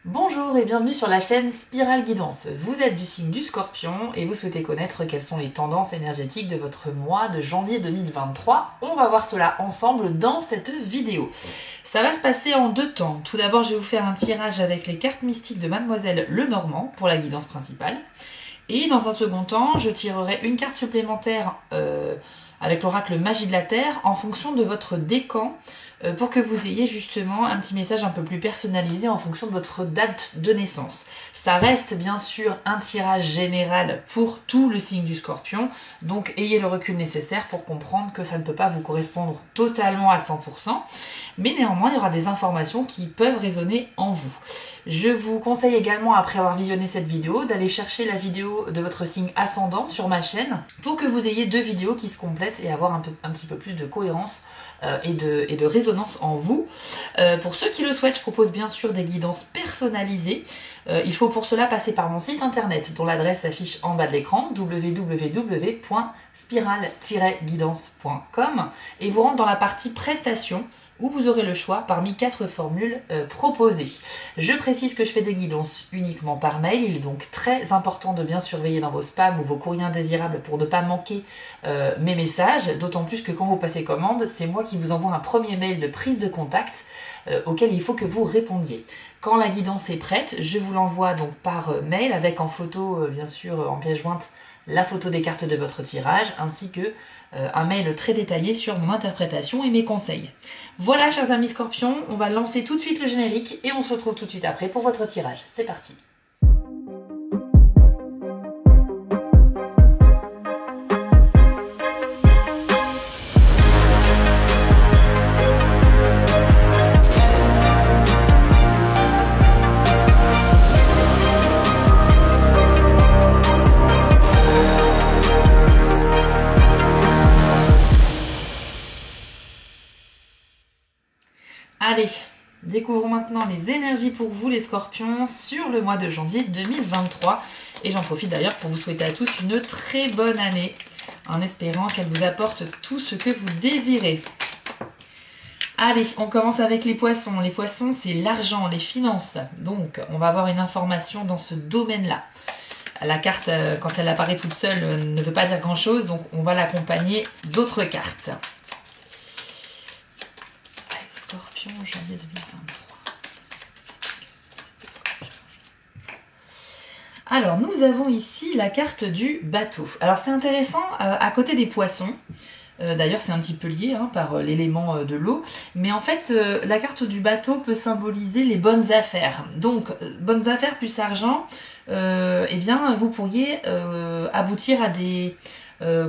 Bonjour et bienvenue sur la chaîne Spirale Guidance. Vous êtes du signe du Scorpion et vous souhaitez connaître quelles sont les tendances énergétiques de votre mois de janvier 2023. On va voir cela ensemble dans cette vidéo. Ça va se passer en deux temps. Tout d'abord, je vais vous faire un tirage avec les cartes mystiques de Mademoiselle Lenormand pour la guidance principale. Et dans un second temps, je tirerai une carte supplémentaire avec l'oracle Magie de la Terre en fonction de votre décan pour que vous ayez justement un petit message un peu plus personnalisé en fonction de votre date de naissance. Ça reste bien sûr un tirage général pour tout le signe du Scorpion, donc ayez le recul nécessaire pour comprendre que ça ne peut pas vous correspondre totalement à 100%, mais néanmoins il y aura des informations qui peuvent résonner en vous. Je vous conseille également, après avoir visionné cette vidéo, d'aller chercher la vidéo de votre signe ascendant sur ma chaîne pour que vous ayez deux vidéos qui se complètent et avoir un petit peu plus de cohérence et de résonance en vous. Pour ceux qui le souhaitent, je propose bien sûr des guidances personnalisées. Il faut pour cela passer par mon site internet dont l'adresse s'affiche en bas de l'écran, www.spiral-guidance.com, et vous rentrez dans la partie prestations où vous aurez le choix parmi 4 formules proposées. Je précise que je fais des guidances uniquement par mail, il est donc très important de bien surveiller dans vos spams ou vos courriers indésirables pour ne pas manquer mes messages, d'autant plus que quand vous passez commande, c'est moi qui vous envoie un premier mail de prise de contact auquel il faut que vous répondiez. Quand la guidance est prête, je vous l'envoie donc par mail avec en photo, bien sûr en pièce jointe, la photo des cartes de votre tirage, ainsi que un mail très détaillé sur mon interprétation et mes conseils. Voilà, chers amis Scorpions, on va lancer tout de suite le générique et on se retrouve tout de suite après pour votre tirage. C'est parti. Allez, découvrons maintenant les énergies pour vous les Scorpions sur le mois de janvier 2023. Et j'en profite d'ailleurs pour vous souhaiter à tous une très bonne année, en espérant qu'elle vous apporte tout ce que vous désirez. Allez, on commence avec les poissons. Les poissons, c'est l'argent, les finances. Donc, on va avoir une information dans ce domaine-là. La carte, quand elle apparaît toute seule, ne veut pas dire grand-chose, donc on va l'accompagner d'autres cartes. Scorpion, janvier 2023. Alors, nous avons ici la carte du bateau. Alors, c'est intéressant, à côté des poissons, d'ailleurs, c'est un petit peu lié par l'élément de l'eau, mais en fait, la carte du bateau peut symboliser les bonnes affaires. Donc, bonnes affaires plus argent, eh bien, vous pourriez aboutir à des...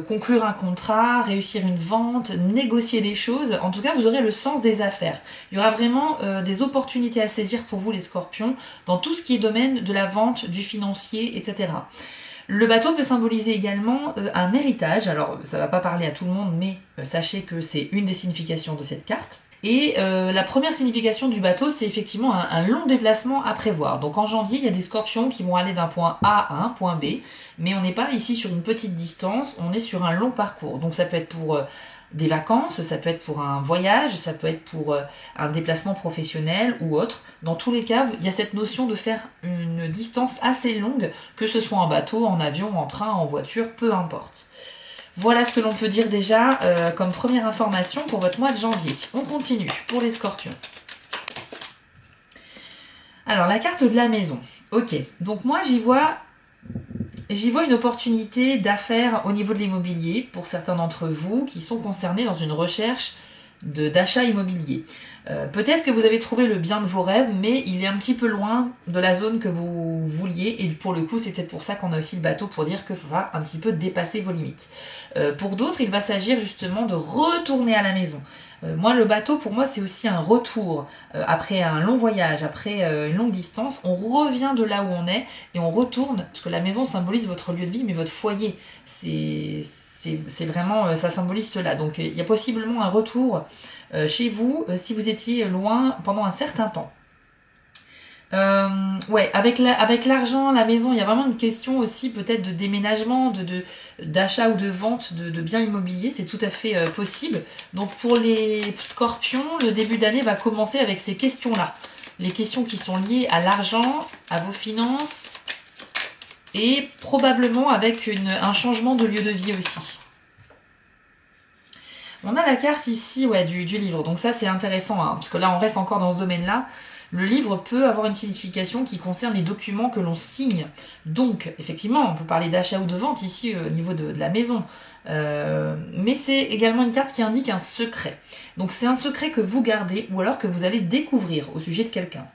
conclure un contrat, réussir une vente, négocier des choses. En tout cas, vous aurez le sens des affaires. Il y aura vraiment des opportunités à saisir pour vous les Scorpions dans tout ce qui est domaine de la vente, du financier, etc. Le bateau peut symboliser également un héritage. Alors, ça ne va pas parler à tout le monde, mais sachez que c'est une des significations de cette carte. Et la première signification du bateau, c'est effectivement un long déplacement à prévoir. Donc en janvier, il y a des Scorpions qui vont aller d'un point A à un point B, mais on n'est pas ici sur une petite distance, on est sur un long parcours. Donc ça peut être pour des vacances, ça peut être pour un voyage, ça peut être pour un déplacement professionnel ou autre. Dans tous les cas, il y a cette notion de faire une distance assez longue, que ce soit en bateau, en avion, en train, en voiture, peu importe. Voilà ce que l'on peut dire déjà comme première information pour votre mois de janvier. On continue pour les Scorpions. Alors, la carte de la maison. Ok, donc moi j'y vois une opportunité d'affaires au niveau de l'immobilier pour certains d'entre vous qui sont concernés dans une recherche d'achat immobilier. Peut-être que vous avez trouvé le bien de vos rêves, mais il est un petit peu loin de la zone que vous vouliez, et pour le coup c'est peut-être pour ça qu'on a aussi le bateau, pour dire qu'il faudra un petit peu dépasser vos limites. Pour d'autres, il va s'agir justement de retourner à la maison. Moi, le bateau, pour moi, c'est aussi un retour. Après un long voyage, après une longue distance, on revient de là où on est et on retourne, parce que la maison symbolise votre lieu de vie, mais votre foyer. C'est vraiment, ça symbolise cela. Donc il y a possiblement un retour chez vous si vous étiez loin pendant un certain temps. Ouais, avec l'argent, la maison, il y a vraiment une question aussi peut-être de déménagement, d'achat ou de vente de biens immobiliers, c'est tout à fait possible. Donc pour les Scorpions, le début d'année va commencer avec ces questions-là. les questions qui sont liées à l'argent, à vos finances et probablement avec un changement de lieu de vie aussi. On a la carte ici du livre, donc ça c'est intéressant, hein, parce que là on reste encore dans ce domaine-là. Le livre peut avoir une signification qui concerne les documents que l'on signe. Donc, effectivement, on peut parler d'achat ou de vente ici au niveau de la maison. Mais c'est également une carte qui indique un secret. Donc c'est un secret que vous gardez ou alors que vous allez découvrir au sujet de quelqu'un.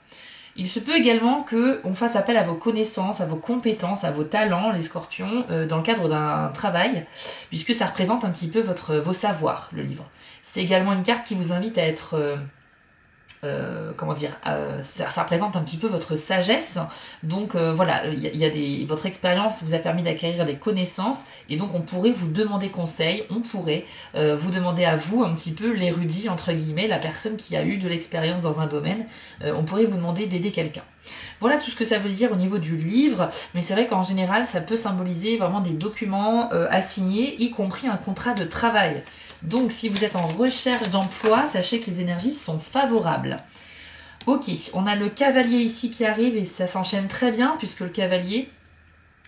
Il se peut également qu'on fasse appel à vos connaissances, à vos compétences, à vos talents, les scorpions, dans le cadre d'un travail, puisque ça représente un petit peu vos savoirs, le livre. C'est également une carte qui vous invite à être... ça représente un petit peu votre sagesse. Donc voilà, votre expérience vous a permis d'acquérir des connaissances et donc on pourrait vous demander conseil, on pourrait vous demander à vous un petit peu l'érudit entre guillemets, la personne qui a eu de l'expérience dans un domaine, on pourrait vous demander d'aider quelqu'un. Voilà tout ce que ça veut dire au niveau du livre, mais c'est vrai qu'en général ça peut symboliser vraiment des documents à signer, y compris un contrat de travail. Donc si vous êtes en recherche d'emploi, sachez que les énergies sont favorables. Ok, on a le cavalier ici qui arrive et ça s'enchaîne très bien puisque le cavalier,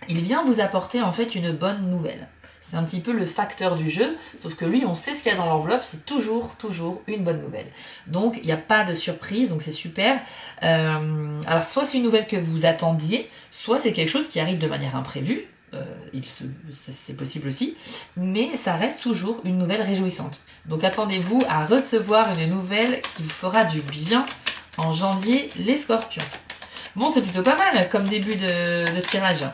il vient vous apporter en fait une bonne nouvelle. C'est un petit peu le facteur du jeu, sauf que lui, on sait ce qu'il y a dans l'enveloppe, c'est toujours une bonne nouvelle. Donc, il n'y a pas de surprise, donc c'est super. Alors, soit c'est une nouvelle que vous attendiez, soit c'est quelque chose qui arrive de manière imprévue. C'est possible aussi, mais ça reste toujours une nouvelle réjouissante. Donc attendez-vous à recevoir une nouvelle qui vous fera du bien en janvier, les scorpions. Bon, c'est plutôt pas mal comme début de tirage.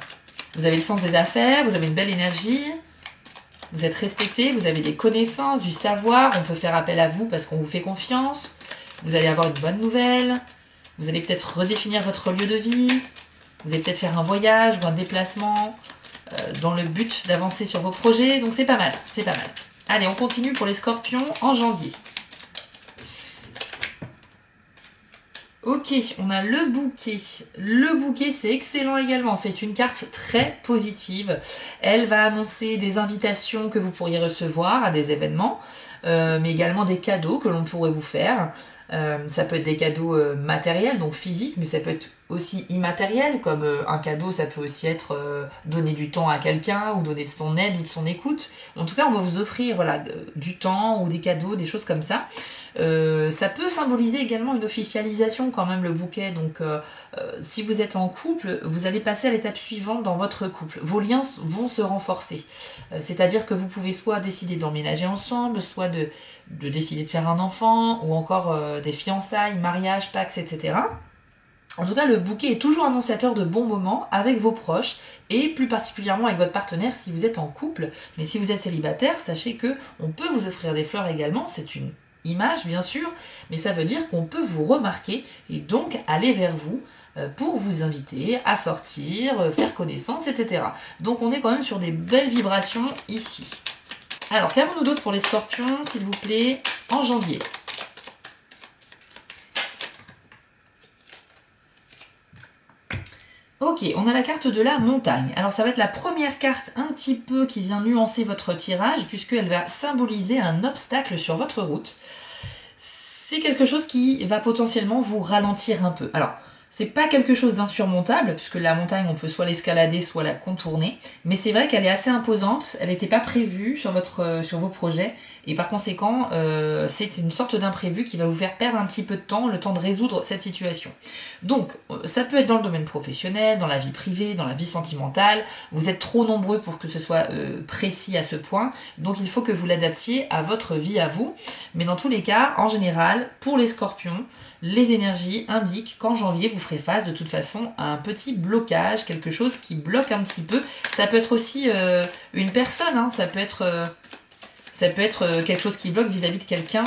Vous avez le sens des affaires, vous avez une belle énergie, vous êtes respecté, vous avez des connaissances, du savoir, on peut faire appel à vous parce qu'on vous fait confiance, vous allez avoir une bonne nouvelle, vous allez peut-être redéfinir votre lieu de vie, vous allez peut-être faire un voyage ou un déplacement, dans le but d'avancer sur vos projets, donc c'est pas mal, c'est pas mal. Allez, on continue pour les scorpions en janvier. Ok, on a le bouquet. Le bouquet, c'est excellent également. C'est une carte très positive. Elle va annoncer des invitations que vous pourriez recevoir à des événements, mais également des cadeaux que l'on pourrait vous faire. Ça peut être des cadeaux matériels, donc physiques, mais ça peut être aussi immatériel, comme un cadeau, ça peut aussi être donner du temps à quelqu'un, ou donner de son aide ou de son écoute. En tout cas, on va vous offrir du temps ou des cadeaux, des choses comme ça. Ça peut symboliser également une officialisation quand même, le bouquet. Donc si vous êtes en couple, vous allez passer à l'étape suivante dans votre couple. Vos liens vont se renforcer. C'est-à-dire que vous pouvez soit décider d'emménager ensemble, soit de décider de faire un enfant, ou encore des fiançailles, mariage, pax, etc. En tout cas, le bouquet est toujours annonciateur de bons moments avec vos proches et plus particulièrement avec votre partenaire si vous êtes en couple. Mais si vous êtes célibataire, sachez que on peut vous offrir des fleurs également. C'est une image bien sûr, mais ça veut dire qu'on peut vous remarquer et donc aller vers vous pour vous inviter à sortir, faire connaissance, etc. Donc on est quand même sur des belles vibrations ici. Alors qu'avons-nous d'autre pour les scorpions, s'il vous plaît, en janvier ? Ok, on a la carte de la montagne. Alors ça va être la première carte un petit peu qui vient nuancer votre tirage puisqu'elle va symboliser un obstacle sur votre route. C'est quelque chose qui va potentiellement vous ralentir un peu. Alors, c'est pas quelque chose d'insurmontable, puisque la montagne, on peut soit l'escalader, soit la contourner, mais c'est vrai qu'elle est assez imposante, elle n'était pas prévue sur vos projets, et par conséquent, c'est une sorte d'imprévu qui va vous faire perdre un petit peu de temps, le temps de résoudre cette situation. Donc, ça peut être dans le domaine professionnel, dans la vie privée, dans la vie sentimentale, vous êtes trop nombreux pour que ce soit précis à ce point, donc il faut que vous l'adaptiez à votre vie à vous, mais dans tous les cas, en général, pour les scorpions, les énergies indiquent qu'en janvier, vous ferez face de toute façon à un petit blocage, quelque chose qui bloque un petit peu. Ça peut être aussi une personne, hein, ça peut être quelque chose qui bloque vis-à-vis de quelqu'un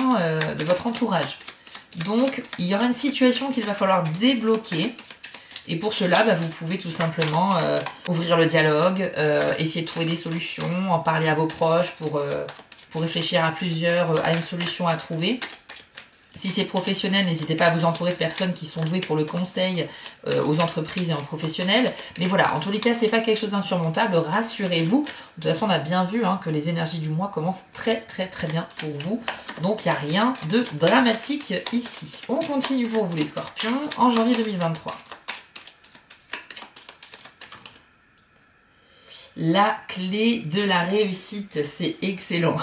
de votre entourage. Donc, il y aura une situation qu'il va falloir débloquer. Et pour cela, vous pouvez tout simplement ouvrir le dialogue, essayer de trouver des solutions, en parler à vos proches pour réfléchir à plusieurs, à une solution à trouver. Si c'est professionnel, n'hésitez pas à vous entourer de personnes qui sont douées pour le conseil aux entreprises et en professionnel. Mais voilà, en tous les cas, c'est pas quelque chose d'insurmontable, rassurez-vous. De toute façon, on a bien vu hein, que les énergies du mois commencent très bien pour vous. Donc, il n'y a rien de dramatique ici. On continue pour vous les scorpions en janvier 2023. La clé de la réussite, c'est excellent.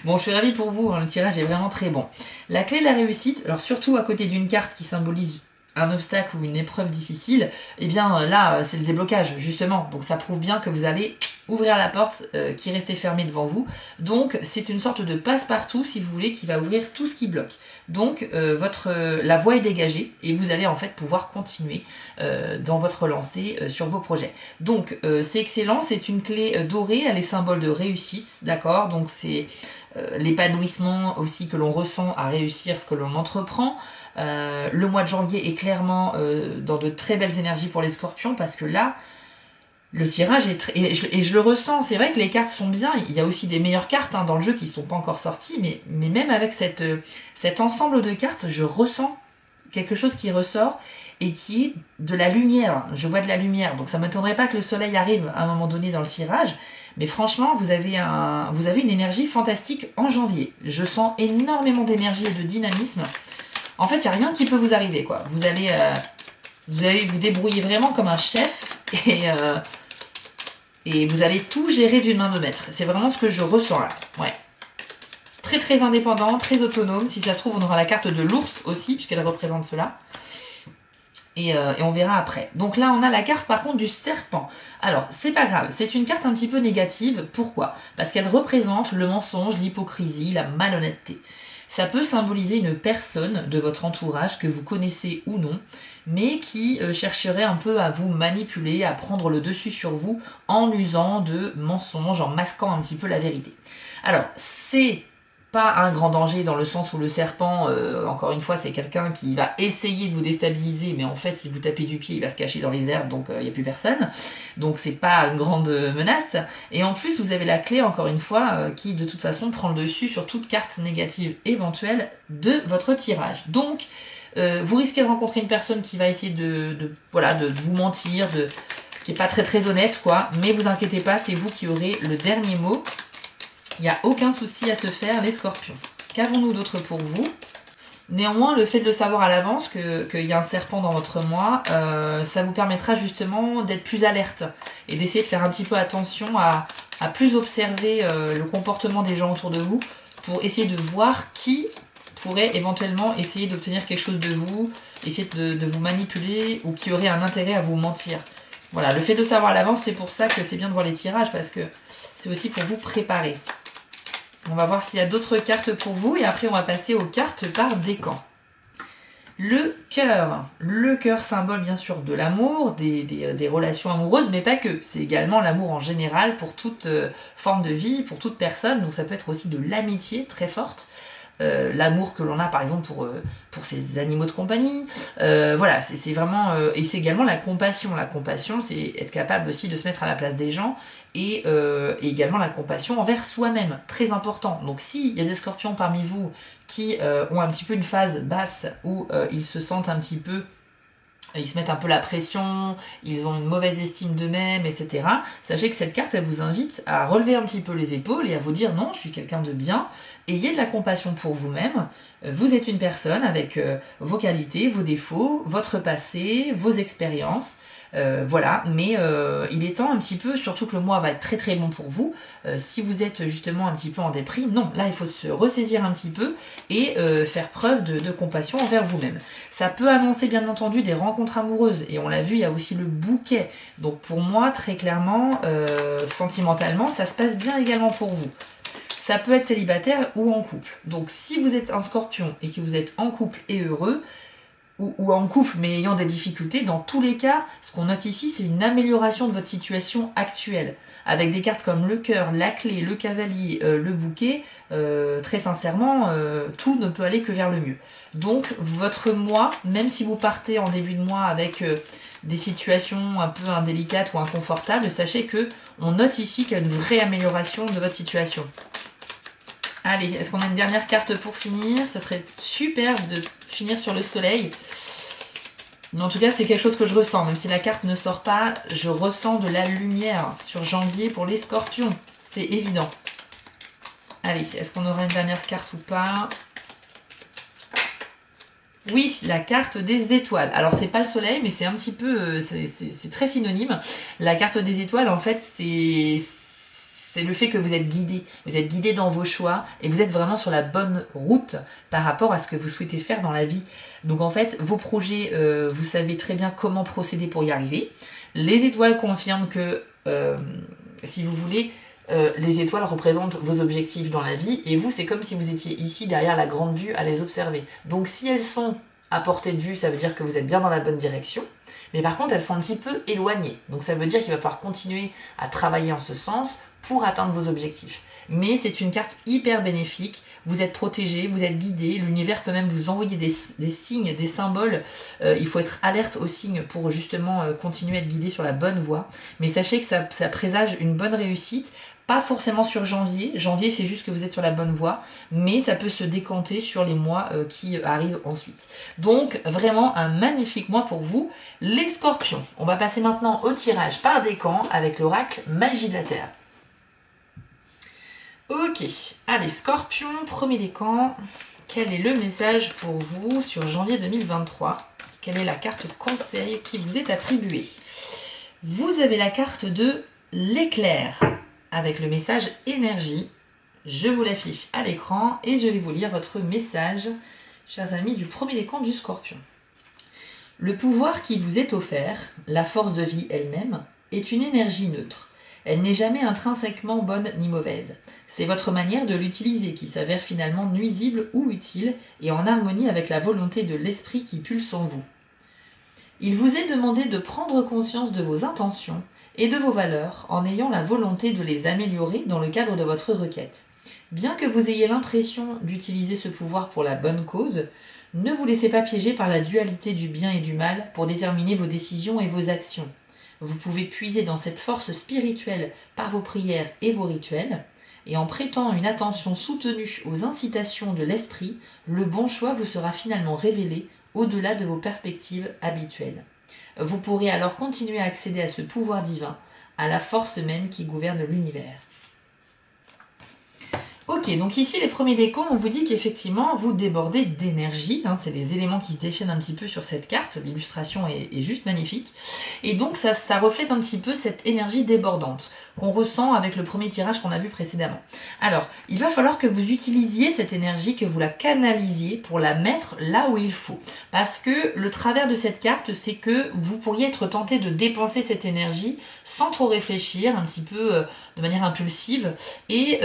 Bon, je suis ravie pour vous, hein, le tirage est vraiment très bon. La clé de la réussite, alors surtout à côté d'une carte qui symbolise un obstacle ou une épreuve difficile, eh bien là, c'est le déblocage, justement. Donc ça prouve bien que vous allez ouvrir la porte qui restait fermée devant vous. Donc c'est une sorte de passe-partout, si vous voulez, qui va ouvrir tout ce qui bloque. Donc la voie est dégagée et vous allez en fait pouvoir continuer dans votre lancée sur vos projets. Donc c'est excellent, c'est une clé dorée, elle est symbole de réussite, d'accord? Donc c'est l'épanouissement aussi que l'on ressent à réussir ce que l'on entreprend. Le mois de janvier est clairement dans de très belles énergies pour les scorpions parce que là, le tirage est et je le ressens. C'est vrai que les cartes sont bien. Il y a aussi des meilleures cartes hein, dans le jeu qui ne sont pas encore sorties, mais même avec cet ensemble de cartes, je ressens quelque chose qui ressort et qui est de la lumière. Je vois de la lumière, donc ça ne m'étonnerait pas que le soleil arrive à un moment donné dans le tirage. Mais franchement, vous avez une énergie fantastique en janvier. Je sens énormément d'énergie et de dynamisme. En fait, il n'y a rien qui peut vous arriver, quoi. Vous allez vous débrouiller vraiment comme un chef et vous allez tout gérer d'une main de maître. C'est vraiment ce que je ressens là. Ouais. Très indépendant, très autonome. Si ça se trouve, on aura la carte de l'ours aussi, puisqu'elle représente cela. Et on verra après. Donc là, on a la carte par contre du serpent. Alors, c'est pas grave, c'est une carte un petit peu négative. Pourquoi? Parce qu'elle représente le mensonge, l'hypocrisie, la malhonnêteté. Ça peut symboliser une personne de votre entourage que vous connaissez ou non, mais qui chercherait un peu à vous manipuler, à prendre le dessus sur vous en usant de mensonges, en masquant un petit peu la vérité. Alors, c'est pas un grand danger dans le sens où le serpent, encore une fois, c'est quelqu'un qui va essayer de vous déstabiliser, mais en fait, si vous tapez du pied, il va se cacher dans les herbes, donc il n'y a plus personne. Donc c'est pas une grande menace. Et en plus, vous avez la clé, encore une fois, qui de toute façon prend le dessus sur toute carte négative éventuelle de votre tirage. Donc, vous risquez de rencontrer une personne qui va essayer de vous mentir, qui est pas très honnête, quoi. Mais vous inquiétez pas, c'est vous qui aurez le dernier mot. Il n'y a aucun souci à se faire, les scorpions. Qu'avons-nous d'autre pour vous? Néanmoins, le fait de le savoir à l'avance qu'il y a un serpent dans votre mois, ça vous permettra justement d'être plus alerte et d'essayer de faire un petit peu attention à plus observer le comportement des gens autour de vous pour essayer de voir qui pourrait éventuellement essayer d'obtenir quelque chose de vous, essayer de vous manipuler ou qui aurait un intérêt à vous mentir. Voilà, le fait de le savoir à l'avance, c'est pour ça que c'est bien de voir les tirages parce que c'est aussi pour vous préparer. On va voir s'il y a d'autres cartes pour vous et après on va passer aux cartes par décan. Le cœur. Le cœur symbole bien sûr de l'amour, des relations amoureuses, mais pas que. C'est également l'amour en général pour toute forme de vie, pour toute personne. Donc ça peut être aussi de l'amitié très forte. L'amour que l'on a par exemple pour ses animaux de compagnie. Voilà, c'est vraiment... et c'est également la compassion. La compassion, c'est être capable aussi de se mettre à la place des gens et également la compassion envers soi-même, très important. Donc s'il y a des scorpions parmi vous qui ont un petit peu une phase basse où ils se sentent un petit peu... Ils se mettent un peu la pression, ils ont une mauvaise estime d'eux-mêmes, etc. Sachez que cette carte, elle vous invite à relever un petit peu les épaules et à vous dire non, je suis quelqu'un de bien. Ayez de la compassion pour vous-même. Vous êtes une personne avec vos qualités, vos défauts, votre passé, vos expériences. Voilà, mais il est temps un petit peu, surtout que le mois va être très bon pour vous, si vous êtes justement un petit peu en déprime, non, là il faut se ressaisir un petit peu et faire preuve de compassion envers vous-même. Ça peut annoncer bien entendu des rencontres amoureuses, et on l'a vu, il y a aussi le bouquet, donc pour moi très clairement, sentimentalement, ça se passe bien également pour vous. Ça peut être célibataire ou en couple, donc si vous êtes un scorpion et que vous êtes en couple et heureux, ou en couple mais ayant des difficultés, dans tous les cas, ce qu'on note ici, c'est une amélioration de votre situation actuelle. Avec des cartes comme le cœur, la clé, le cavalier, le bouquet, très sincèrement, tout ne peut aller que vers le mieux. Donc votre mois, même si vous partez en début de mois avec des situations un peu indélicates ou inconfortables, sachez que on note ici qu'il y a une vraie amélioration de votre situation. Allez, est-ce qu'on a une dernière carte pour finir? Ça serait super de finir sur le soleil. Mais en tout cas, c'est quelque chose que je ressens. Même si la carte ne sort pas, je ressens de la lumière sur janvier pour les scorpions. C'est évident. Allez, est-ce qu'on aura une dernière carte ou pas? Oui, la carte des étoiles. Alors, c'est pas le soleil, mais c'est un petit peu... c'est très synonyme. La carte des étoiles, en fait, c'est le fait que vous êtes guidé. Vous êtes guidé dans vos choix et vous êtes vraiment sur la bonne route par rapport à ce que vous souhaitez faire dans la vie. Donc en fait, vos projets, vous savez très bien comment procéder pour y arriver. Les étoiles confirment que, si vous voulez, les étoiles représentent vos objectifs dans la vie et vous, c'est comme si vous étiez ici derrière la grande vue à les observer. Donc si elles sont à portée de vue, ça veut dire que vous êtes bien dans la bonne direction. Mais par contre, elles sont un petit peu éloignées. Donc ça veut dire qu'il va falloir continuer à travailler en ce sens pour atteindre vos objectifs. Mais c'est une carte hyper bénéfique. Vous êtes protégé, vous êtes guidé. L'univers peut même vous envoyer des signes, des symboles. Il faut être alerte aux signes pour justement continuer à être guidé sur la bonne voie. Mais sachez que ça présage une bonne réussite. Pas forcément sur janvier. Janvier, c'est juste que vous êtes sur la bonne voie. Mais ça peut se décanter sur les mois qui arrivent ensuite. Donc, vraiment un magnifique mois pour vous, les scorpions. On va passer maintenant au tirage par décan avec l'oracle Magie de la Terre. Ok, allez, scorpion, premier décan. Quel est le message pour vous sur janvier 2023? Quelle est la carte conseil qui vous est attribuée? Vous avez la carte de l'éclair avec le message énergie. Je vous l'affiche à l'écran et je vais vous lire votre message, chers amis du premier décan du scorpion. Le pouvoir qui vous est offert, la force de vie elle-même, est une énergie neutre. Elle n'est jamais intrinsèquement bonne ni mauvaise. C'est votre manière de l'utiliser qui s'avère finalement nuisible ou utile et en harmonie avec la volonté de l'esprit qui pulse en vous. Il vous est demandé de prendre conscience de vos intentions et de vos valeurs en ayant la volonté de les améliorer dans le cadre de votre requête. Bien que vous ayez l'impression d'utiliser ce pouvoir pour la bonne cause, ne vous laissez pas piéger par la dualité du bien et du mal pour déterminer vos décisions et vos actions. Vous pouvez puiser dans cette force spirituelle par vos prières et vos rituels, et en prêtant une attention soutenue aux incitations de l'esprit, le bon choix vous sera finalement révélé au-delà de vos perspectives habituelles. Vous pourrez alors continuer à accéder à ce pouvoir divin, à la force même qui gouverne l'univers. Ok, donc ici les premiers décans, on vous dit qu'effectivement vous débordez d'énergie, hein, c'est les éléments qui se déchaînent un petit peu sur cette carte, l'illustration est juste magnifique, et donc ça reflète un petit peu cette énergie débordante qu'on ressent avec le premier tirage qu'on a vu précédemment. Alors, il va falloir que vous utilisiez cette énergie, que vous la canalisiez pour la mettre là où il faut, parce que le travers de cette carte, c'est que vous pourriez être tenté de dépenser cette énergie sans trop réfléchir, un petit peu de manière impulsive, et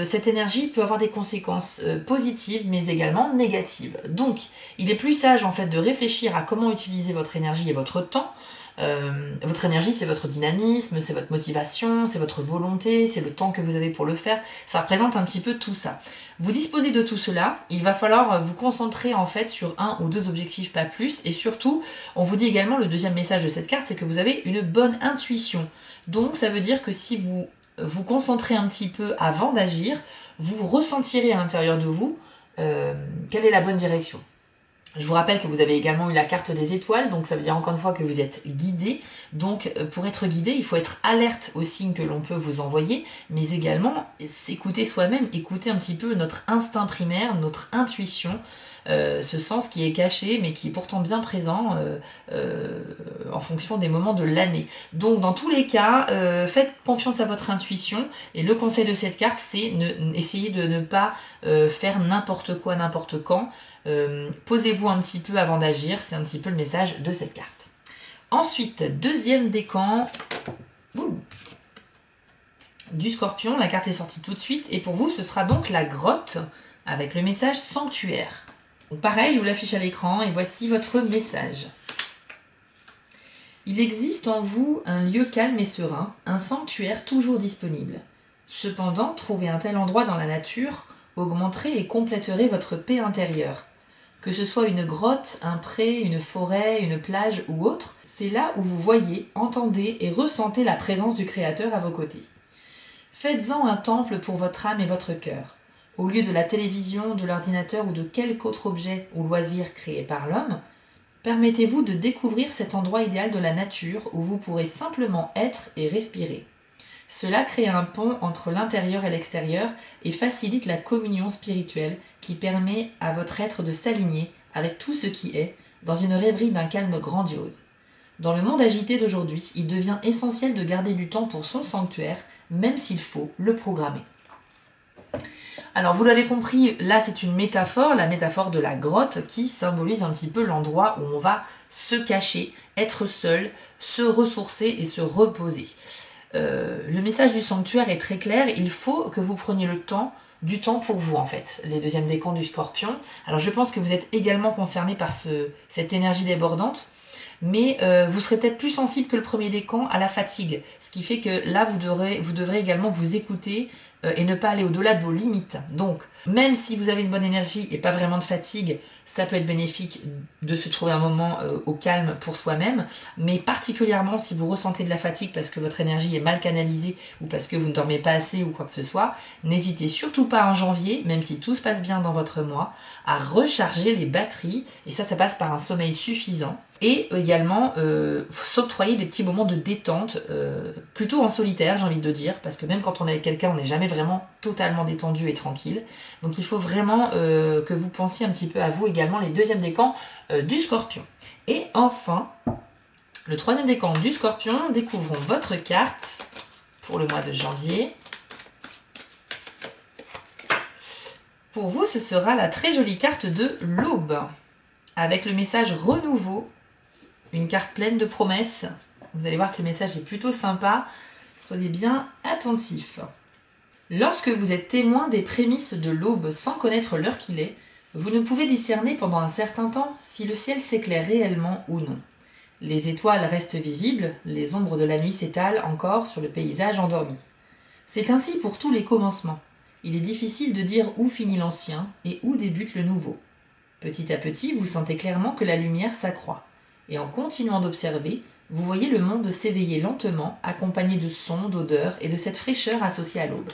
cette énergie peut avoir des conséquences positives mais également négatives. Donc il est plus sage en fait de réfléchir à comment utiliser votre énergie et votre temps. Votre énergie, c'est votre dynamisme, c'est votre motivation, c'est votre volonté, c'est le temps que vous avez pour le faire. Ça représente un petit peu tout ça. Vous disposez de tout cela, il va falloir vous concentrer en fait sur un ou deux objectifs, pas plus. Et surtout, on vous dit également, le deuxième message de cette carte, c'est que vous avez une bonne intuition. Donc ça veut dire que si vous vous concentrez un petit peu avant d'agir, vous ressentirez à l'intérieur de vous quelle est la bonne direction. Je vous rappelle que vous avez également eu la carte des étoiles, donc ça veut dire encore une fois que vous êtes guidé. Donc pour être guidé, il faut être alerte aux signes que l'on peut vous envoyer, mais également s'écouter soi-même, écouter un petit peu notre instinct primaire, notre intuition, ce sens qui est caché mais qui est pourtant bien présent en fonction des moments de l'année. Donc dans tous les cas, faites confiance à votre intuition et le conseil de cette carte, c'est essayer de ne pas faire n'importe quoi, n'importe quand. Posez-vous un petit peu avant d'agir, c'est un petit peu le message de cette carte. Ensuite, deuxième décan du scorpion, la carte est sortie tout de suite et pour vous ce sera donc la grotte avec le message sanctuaire. Donc pareil, je vous l'affiche à l'écran et voici votre message. Il existe en vous un lieu calme et serein, un sanctuaire toujours disponible. Cependant, trouver un tel endroit dans la nature augmenterait et compléterait votre paix intérieure. Que ce soit une grotte, un pré, une forêt, une plage ou autre, c'est là où vous voyez, entendez et ressentez la présence du Créateur à vos côtés. Faites-en un temple pour votre âme et votre cœur. au lieu de la télévision, de l'ordinateur ou de quelque autre objet ou loisir créé par l'homme, permettez-vous de découvrir cet endroit idéal de la nature où vous pourrez simplement être et respirer. Cela crée un pont entre l'intérieur et l'extérieur et facilite la communion spirituelle qui permet à votre être de s'aligner avec tout ce qui est dans une rêverie d'un calme grandiose. Dans le monde agité d'aujourd'hui, il devient essentiel de garder du temps pour son sanctuaire, même s'il faut le programmer. Alors vous l'avez compris, là c'est une métaphore, la métaphore de la grotte qui symbolise un petit peu l'endroit où on va se cacher, être seul, se ressourcer et se reposer. Le message du sanctuaire est très clair, il faut que vous preniez du temps pour vous en fait, les deuxièmes décans du Scorpion. Alors je pense que vous êtes également concerné par cette énergie débordante, mais vous serez peut-être plus sensible que le premier décan à la fatigue, ce qui fait que là vous devrez également vous écouter et ne pas aller au-delà de vos limites. Donc, même si vous avez une bonne énergie et pas vraiment de fatigue, ça peut être bénéfique de se trouver un moment au calme pour soi-même, mais particulièrement si vous ressentez de la fatigue parce que votre énergie est mal canalisée ou parce que vous ne dormez pas assez ou quoi que ce soit, n'hésitez surtout pas en janvier, même si tout se passe bien dans votre mois, à recharger les batteries, et ça passe par un sommeil suffisant, et également s'octroyer des petits moments de détente, plutôt en solitaire j'ai envie de dire, parce que même quand on est avec quelqu'un on n'est jamais vraiment totalement détendu et tranquille, donc il faut vraiment que vous pensiez un petit peu à vous également, les deuxièmes décans du Scorpion. Et enfin, le troisième décan du Scorpion, découvrons votre carte pour le mois de janvier. Pour vous, ce sera la très jolie carte de l'Aube, avec le message renouveau, une carte pleine de promesses. Vous allez voir que le message est plutôt sympa, soyez bien attentifs. Lorsque vous êtes témoin des prémices de l'aube sans connaître l'heure qu'il est, vous ne pouvez discerner pendant un certain temps si le ciel s'éclaire réellement ou non. Les étoiles restent visibles, les ombres de la nuit s'étalent encore sur le paysage endormi. C'est ainsi pour tous les commencements. Il est difficile de dire où finit l'ancien et où débute le nouveau. Petit à petit, vous sentez clairement que la lumière s'accroît. Et en continuant d'observer, vous voyez le monde s'éveiller lentement, accompagné de sons, d'odeurs et de cette fraîcheur associée à l'aube.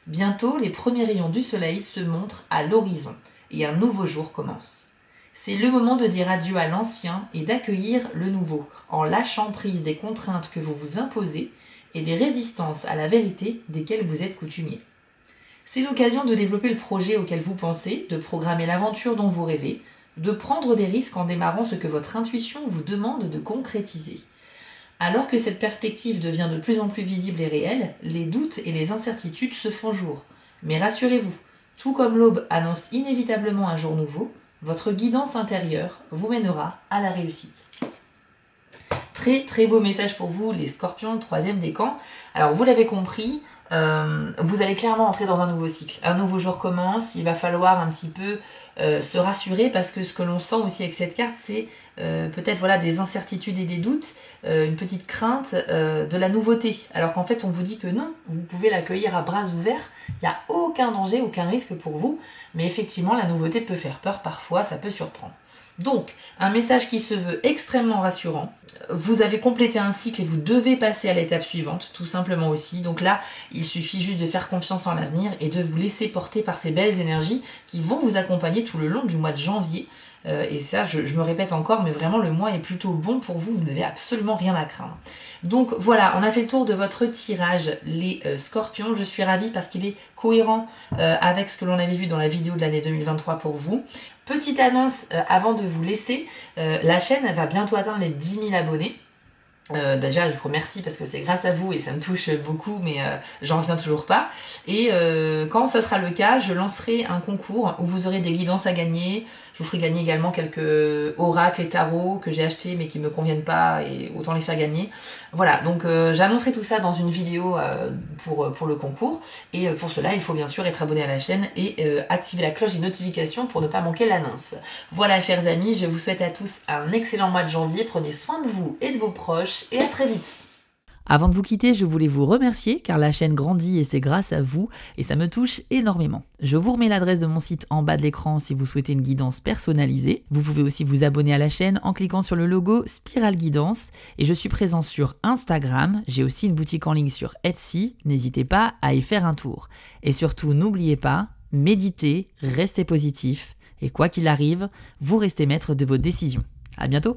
Bientôt, les premiers rayons du soleil se montrent à l'horizon et un nouveau jour commence. C'est le moment de dire adieu à l'ancien et d'accueillir le nouveau, en lâchant prise des contraintes que vous vous imposez et des résistances à la vérité desquelles vous êtes coutumier. C'est l'occasion de développer le projet auquel vous pensez, de programmer l'aventure dont vous rêvez, de prendre des risques en démarrant ce que votre intuition vous demande de concrétiser. Alors que cette perspective devient de plus en plus visible et réelle, les doutes et les incertitudes se font jour. Mais rassurez-vous, tout comme l'aube annonce inévitablement un jour nouveau, votre guidance intérieure vous mènera à la réussite. Très très beau message pour vous les Scorpions, troisième décan. Alors vous l'avez compris, vous allez clairement entrer dans un nouveau cycle. Un nouveau jour commence, il va falloir un petit peu se rassurer parce que ce que l'on sent aussi avec cette carte, c'est peut-être voilà, des incertitudes et des doutes, une petite crainte de la nouveauté. Alors qu'en fait, on vous dit que non, vous pouvez l'accueillir à bras ouverts, il n'y a aucun danger, aucun risque pour vous, mais effectivement, la nouveauté peut faire peur parfois, ça peut surprendre. Donc, un message qui se veut extrêmement rassurant. Vous avez complété un cycle et vous devez passer à l'étape suivante, tout simplement aussi. Donc là, il suffit juste de faire confiance en l'avenir et de vous laisser porter par ces belles énergies qui vont vous accompagner tout le long du mois de janvier. Et ça, je me répète encore, mais vraiment le mois est plutôt bon pour vous, vous n'avez absolument rien à craindre. Donc voilà, on a fait le tour de votre tirage, les Scorpions. Je suis ravie parce qu'il est cohérent avec ce que l'on avait vu dans la vidéo de l'année 2023 pour vous. Petite annonce avant de vous laisser, la chaîne elle va bientôt atteindre les 10 000 abonnés. Déjà je vous remercie parce que c'est grâce à vous et ça me touche beaucoup, mais j'en reviens toujours pas. Et quand ça sera le cas, je lancerai un concours où vous aurez des guidances à gagner. Je vous ferai gagner également quelques oracles et tarots que j'ai achetés mais qui me conviennent pas et autant les faire gagner. Voilà, donc j'annoncerai tout ça dans une vidéo pour le concours. Et pour cela, il faut bien sûr être abonné à la chaîne et activer la cloche des notifications pour ne pas manquer l'annonce. Voilà chers amis, je vous souhaite à tous un excellent mois de janvier. Prenez soin de vous et de vos proches et à très vite. Avant de vous quitter, je voulais vous remercier car la chaîne grandit et c'est grâce à vous et ça me touche énormément. Je vous remets l'adresse de mon site en bas de l'écran si vous souhaitez une guidance personnalisée. Vous pouvez aussi vous abonner à la chaîne en cliquant sur le logo Spirale Guidance et je suis présent sur Instagram. J'ai aussi une boutique en ligne sur Etsy, n'hésitez pas à y faire un tour. Et surtout, n'oubliez pas, méditez, restez positif et quoi qu'il arrive, vous restez maître de vos décisions. À bientôt!